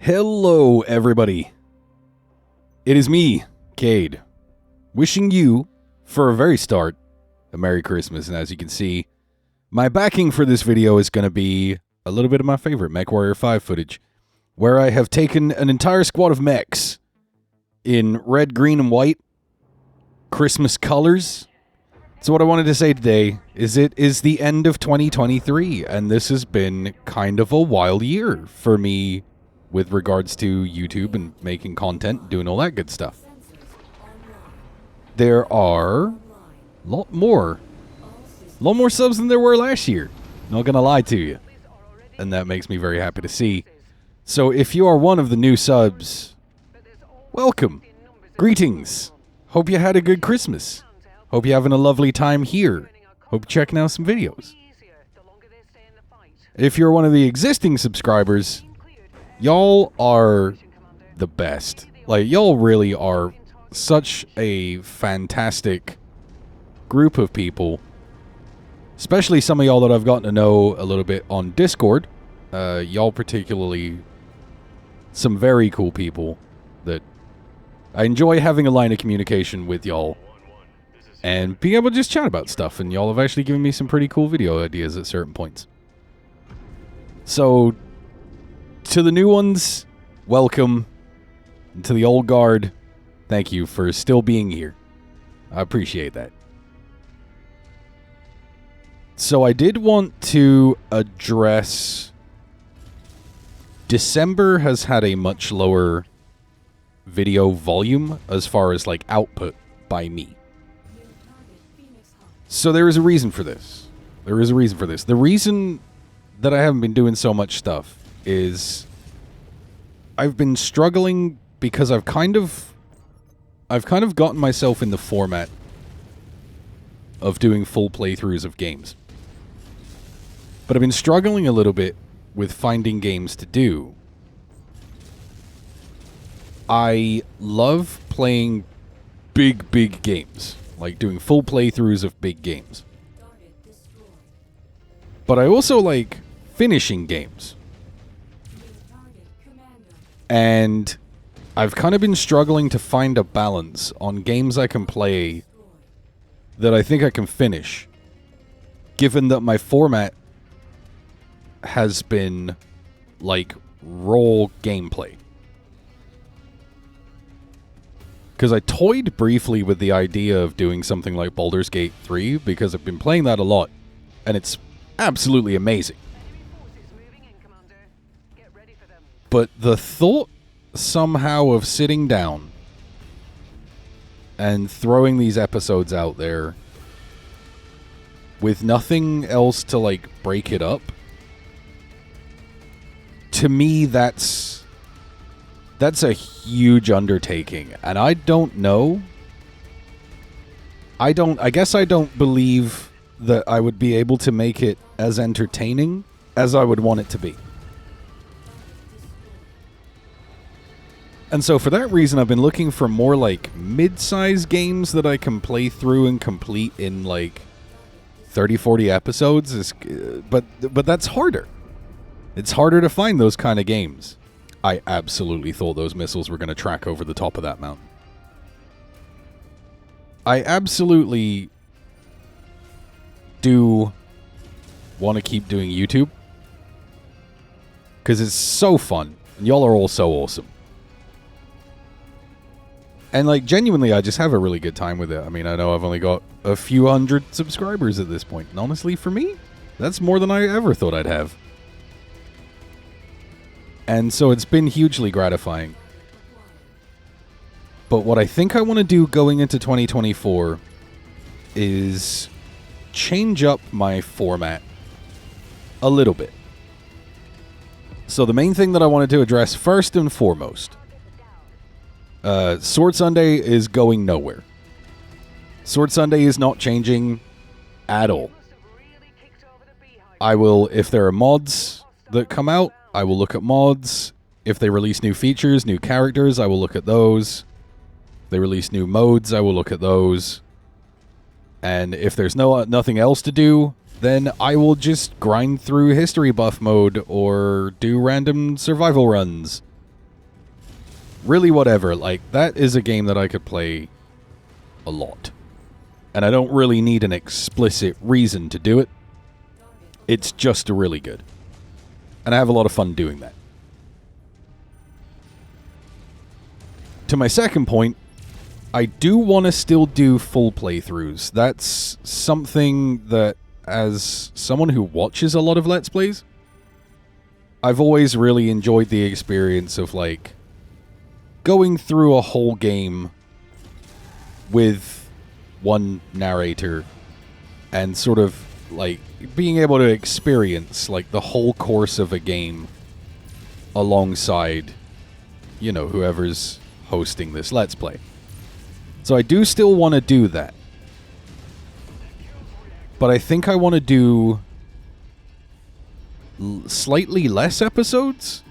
Hello, everybody. It is me, Kade, wishing you, for a very start, a Merry Christmas. And as you can see, my backing for this video is going to be a little bit of my favorite Mechwarrior 5 footage, where I have taken an entire squad of mechs in red, green, and white Christmas colors. So what I wanted to say today is it is the end of 2023, and this has been kind of a wild year for me with regards to YouTube and making content, doing all that good stuff. There are a lot more subs than there were last year. Not gonna lie to you. And that makes me very happy to see. So if you are one of the new subs, welcome. Greetings. Hope you had a good Christmas. Hope you're having a lovely time here. Hope you're checking out some videos. If you're one of the existing subscribers, y'all are the best. Like, y'all really are such a fantastic group of people. Especially some of y'all that I've gotten to know a little bit on Discord. Y'all particularly some very cool people that I enjoy having a line of communication with y'all and being able to just chat about stuff. And y'all have actually given me some pretty cool video ideas at certain points. So, to the new ones, welcome. And to the old guard, thank you for still being here. I appreciate that. So I did want to address... December has had a much lower video volume as far as, like, output by me. So there is a reason for this. The reason that I haven't been doing so much stuff is I've been struggling because I've kind of gotten myself in the format of doing full playthroughs of games. But I've been struggling a little bit with finding games to do. I love playing big games, like doing full playthroughs of big games. But I also like finishing games. And I've kind of been struggling to find a balance on games I can play that I think I can finish, given that my format has been like raw gameplay. Because I toyed briefly with the idea of doing something like Baldur's Gate 3, because I've been playing that a lot, and it's absolutely amazing. But the thought somehow of sitting down and throwing these episodes out there with nothing else to, like, break it up, to me, that's a huge undertaking. And I don't know. I guess I don't believe that I would be able to make it as entertaining as I would want it to be. And so for that reason, I've been looking for more, like, mid-size games that I can play through and complete in, like, 30, 40 episodes. But that's harder. It's harder to find those kind of games. I absolutely thought those missiles were going to track over the top of that mountain. I absolutely do want to keep doing YouTube, because it's so fun, and y'all are all so awesome. And, like, genuinely, I just have a really good time with it. I mean, I know I've only got a few hundred subscribers at this point, and honestly, for me, that's more than I ever thought I'd have. And so it's been hugely gratifying. But what I think I want to do going into 2024 is change up my format a little bit. So the main thing that I wanted to address first and foremost, Sword Sunday is going nowhere. Sword Sunday is not changing at all. I will, if there are mods that come out, I will look at mods. If they release new features, new characters, I will look at those. If they release new modes, I will look at those. And if there's nothing else to do, then I will just grind through history buff mode or do random survival runs really whatever. Like, that is a game that I could play a lot. And I don't really need an explicit reason to do it. It's just really good. And I have a lot of fun doing that. To my second point, I do want to still do full playthroughs. That's something that, as someone who watches a lot of Let's Plays, I've always really enjoyed the experience of, like, going through a whole game with one narrator and sort of, like, being able to experience, like, the whole course of a game alongside, you know, whoever's hosting this Let's Play. So I do still want to do that. But I think I want to do slightly less episodes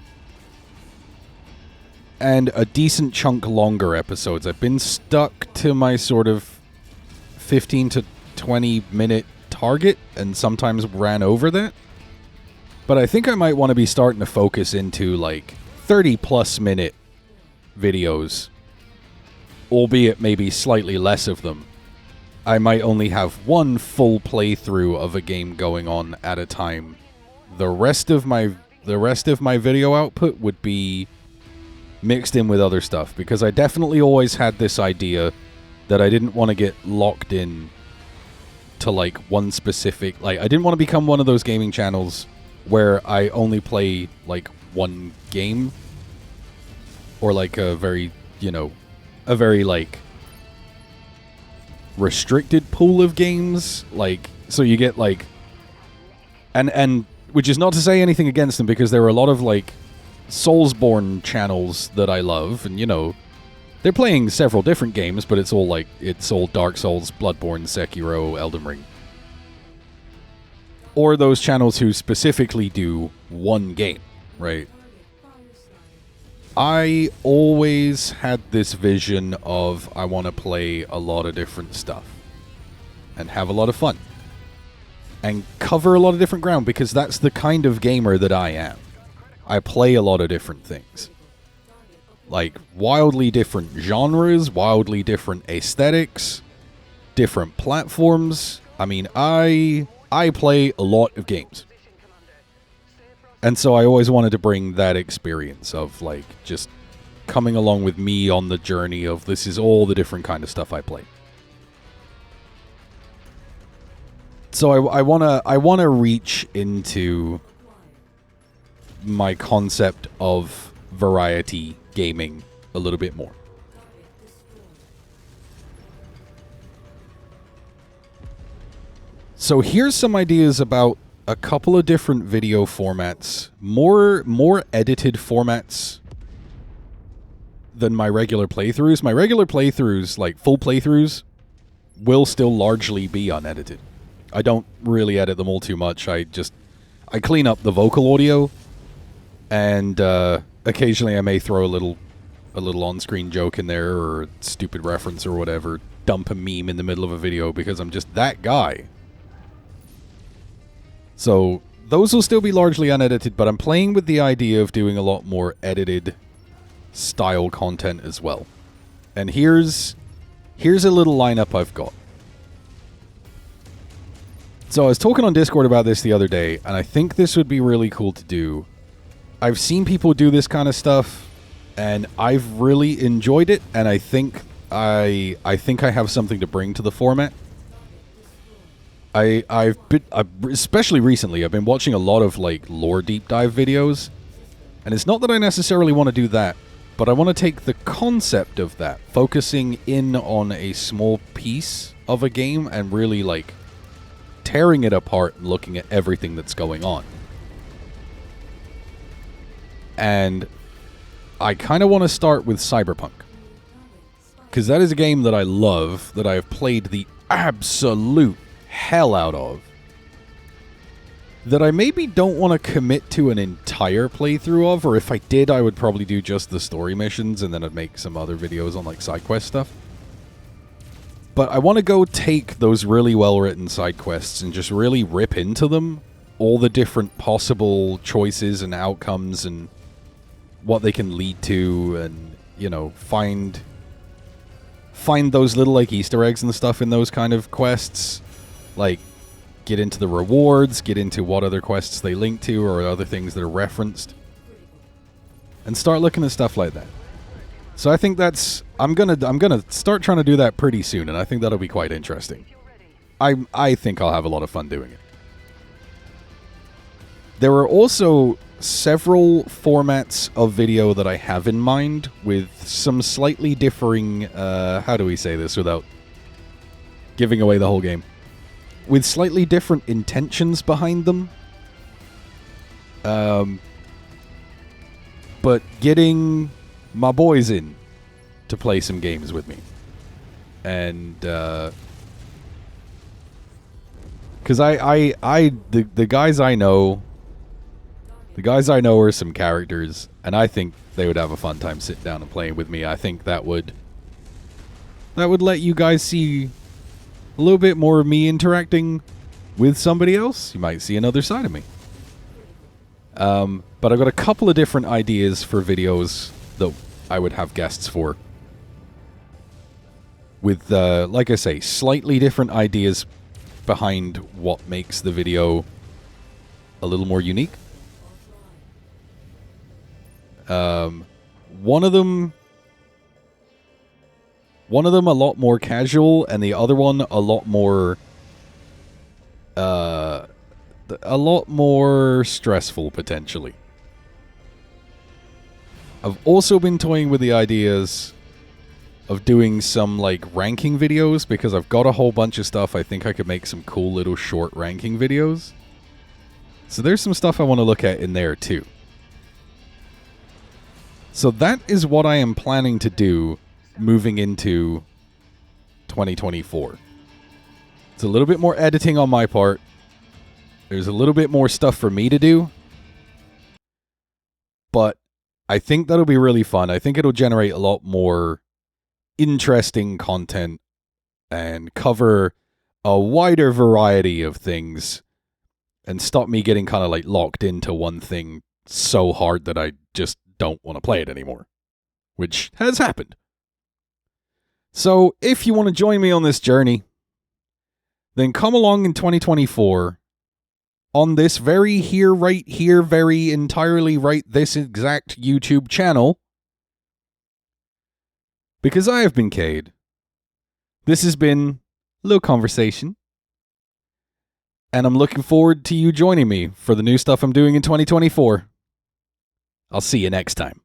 and a decent chunk longer episodes. I've been stuck to my sort of 15 to 20 minute target and sometimes ran over that. But I think I might want to be starting to focus into like 30 plus minute videos, albeit maybe slightly less of them. I might only have one full playthrough of a game going on at a time. The rest of my video output would be mixed in with other stuff, because I definitely always had this idea that I didn't want to get locked in to like one specific, like I didn't want to become one of those gaming channels where I only play like one game, or like a very, you know, a very like restricted pool of games. Like, so you get like, and which is not to say anything against them, because there are a lot of like Soulsborne channels that I love, and you know, they're playing several different games, but it's all like, it's all Dark Souls, Bloodborne, Sekiro, Elden Ring. Or those channels who specifically do one game, right? I always had this vision of I want to play a lot of different stuff and have a lot of fun and cover a lot of different ground, because that's the kind of gamer that I am. I play a lot of different things. Like, wildly different genres, wildly different aesthetics, different platforms. I mean, I play a lot of games. And so I always wanted to bring that experience of, like, just coming along with me on the journey of this is all the different kind of stuff I play. So I wanna reach into my concept of variety gaming a little bit more. So here's some ideas about a couple of different video formats, more edited formats than my regular playthroughs. My regular playthroughs, like full playthroughs, will still largely be unedited. I don't really edit them all too much. I clean up the vocal audio, and occasionally I may throw a little on-screen joke in there, or a stupid reference or whatever, dump a meme in the middle of a video, because I'm just that guy. So those will still be largely unedited, but I'm playing with the idea of doing a lot more edited style content as well. And here's a little lineup I've got. So I was talking on Discord about this the other day, and I think this would be really cool to do. I've seen people do this kind of stuff, and I've really enjoyed it, and I think I have something to bring to the format. I've been, especially recently, I've been watching a lot of like lore deep dive videos, and it's not that I necessarily want to do that, but I want to take the concept of that, focusing in on a small piece of a game and really like tearing it apart and looking at everything that's going on. And I kind of want to start with Cyberpunk, because that is a game that I love, that I have played the absolute hell out of, that I maybe don't want to commit to an entire playthrough of, or if I did, I would probably do just the story missions, and then I'd make some other videos on like side quest stuff. But I want to go take those really well-written side quests and just really rip into them, all the different possible choices and outcomes and what they can lead to, and you know, find those little, like, Easter eggs and stuff in those kind of quests. Like, get into the rewards, get into what other quests they link to or other things that are referenced. And start looking at stuff like that. So I think that's... I'm gonna start trying to do that pretty soon, and I think that'll be quite interesting. I think I'll have a lot of fun doing it. There are also several formats of video that I have in mind with some slightly differing... how do we say this without giving away the whole game? With slightly different intentions behind them. But getting my boys in to play some games with me. And, because the guys I know... The guys I know are some characters, and I think they would have a fun time sitting down and playing with me. I think that would let you guys see a little bit more of me interacting with somebody else. You might see another side of me. But I've got a couple of different ideas for videos that I would have guests for. With, like I say, slightly different ideas behind what makes the video a little more unique. One of them a lot more casual, and the other one a lot more stressful, potentially. I've also been toying with the ideas of doing some, like, ranking videos, because I've got a whole bunch of stuff. I think I could make some cool little short ranking videos. So there's some stuff I want to look at in there, too. So that is what I am planning to do moving into 2024. It's a little bit more editing on my part. There's a little bit more stuff for me to do. But I think that'll be really fun. I think it'll generate a lot more interesting content and cover a wider variety of things and stop me getting kind of like locked into one thing so hard that I just don't want to play it anymore, which has happened. So if you want to join me on this journey, then come along in 2024 on this very entirely right this exact YouTube channel, because I have been Kade. This has been a little conversation, and I'm looking forward to you joining me for the new stuff I'm doing in 2024. I'll see you next time.